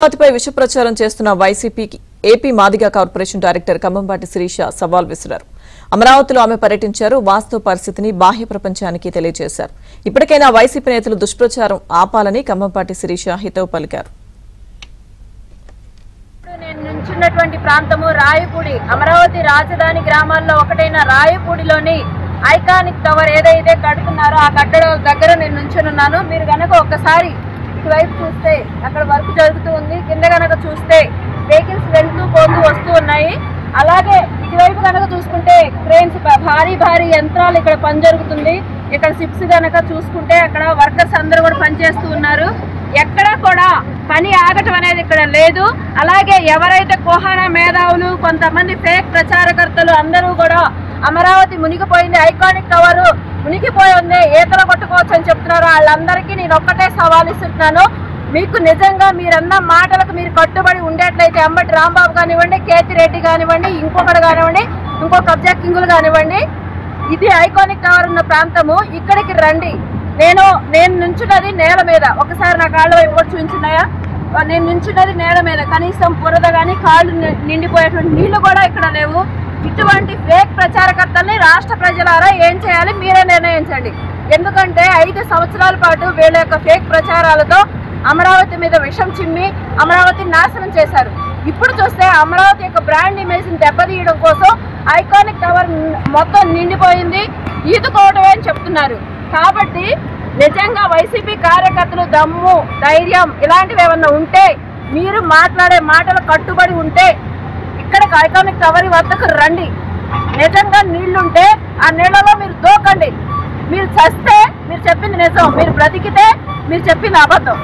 అమరావతిపై విష ప్రచారం చేస్తున్న వైసీపీకి AP Madiga corporation director Kambampati Sirisha సవాల్ విసిరారు. అమరావతిలో ఆమె పర్యటించారు. వాస్తవ పరిస్థితిని బాహ్య ప్రపంచానికి తెలియజేశారు. ఇప్పటికైనా వైసీపీ నేతలు దుష్ప్రచారం ఆపాలని కంబంపాటి శిరీష హితవు పలికారు. నేను నుంచున్నటువంటి ప్రాంతము రాయపూడి, అమరావతి రాజధాని గ్రామాల్లో ఒకటైన రాయపూడిలోని ఐకానిక్ టవర్ ఏదైతే కడుతున్నారో ఆ కట్టడం దగ్గర నేను నుంచున్నాను. మీరు గనక ఒక్కసారి ఇటువైపు చూస్తే అక్కడ వర్క్ జరుగుతూ ఉంది. కింద గనక చూస్తే వెహికల్స్ వెళ్తూ పోతూ వస్తూ ఉన్నాయి. అలాగే ఇటువైపు కనుక చూసుకుంటే క్రేన్స్, భారీ యంత్రాలు ఇక్కడ పని జరుగుతుంది. ఇక్కడ షిప్స్ కనుక చూసుకుంటే అక్కడ వర్కర్స్ అందరూ కూడా పనిచేస్తూ ఉన్నారు. ఎక్కడా కూడా పని ఆగటం అనేది ఇక్కడ లేదు. అలాగే ఎవరైతే కోహానా మేధావులు, కొంతమంది ఫేక్ ప్రచారకర్తలు అందరూ కూడా అమరావతి మునిగిపోయింది, ఐకానిక్ టవర్ మునిగిపోయి ఉంది, ఈతలు కొట్టుకోవచ్చు అని చెప్తున్నారు. వాళ్ళందరికీ నేను ఒక్కటే సవాల్ ఇస్తున్నాను. మీకు నిజంగా మీరన్న మాటలకు మీరు కట్టుబడి ఉండేట్లయితే అంబటి రాంబాబు కానివ్వండి, కేతిరెడ్డి కానివ్వండి, ఇంకొకటి కానివ్వండి, ఇంకో కబ్జా కింగులు కానివ్వండి, ఇది ఐకానిక్ టవర్ ఉన్న ప్రాంతము. ఇక్కడికి రండి. నేను నుంచున్నది నేల మీద. ఒకసారి నా కాళ్ళ వైపు కూడా చూపించున్నాయా? నేను నుంచున్నది నేల మీద. కనీసం బురద కానీ కాళ్ళు నిండిపోయేటువంటి నీళ్లు కూడా ఇక్కడ లేవు. ఇటువంటి ఫేక్ ప్రచారకర్తల్ని రాష్ట్ర ప్రజలారా ఏం చేయాలి మీరే నిర్ణయించండి. ఎందుకంటే 5 సంవత్సరాల పాటు వీళ్ళ యొక్క ఫేక్ ప్రచారాలతో అమరావతి మీద విషం చిమ్మి అమరావతిని నాశనం చేశారు. ఇప్పుడు చూస్తే అమరావతి యొక్క బ్రాండ్ ఇమేజ్ని దెబ్బతీయడం కోసం ఐకానిక్ టవర్ మొత్తం నిండిపోయింది, ఈదుకోవడమే అని చెప్తున్నారు. కాబట్టి నిజంగా వైసీపీ కార్యకర్తలు దమ్ము, ధైర్యం ఇలాంటివి ఏమన్నా ఉంటే, మీరు మాట్లాడే మాటలు కట్టుబడి ఉంటే ఇక్కడికి ఐకానిక్ టవర్ వద్దకు రండి. నిజంగా నీళ్లుంటే ఆ నీళ్లలో మీరు దూకండి. మీరు చస్తే మీరు చెప్పింది నిజం, మీరు బ్రతికితే మీరు చెప్పింది అబద్ధం.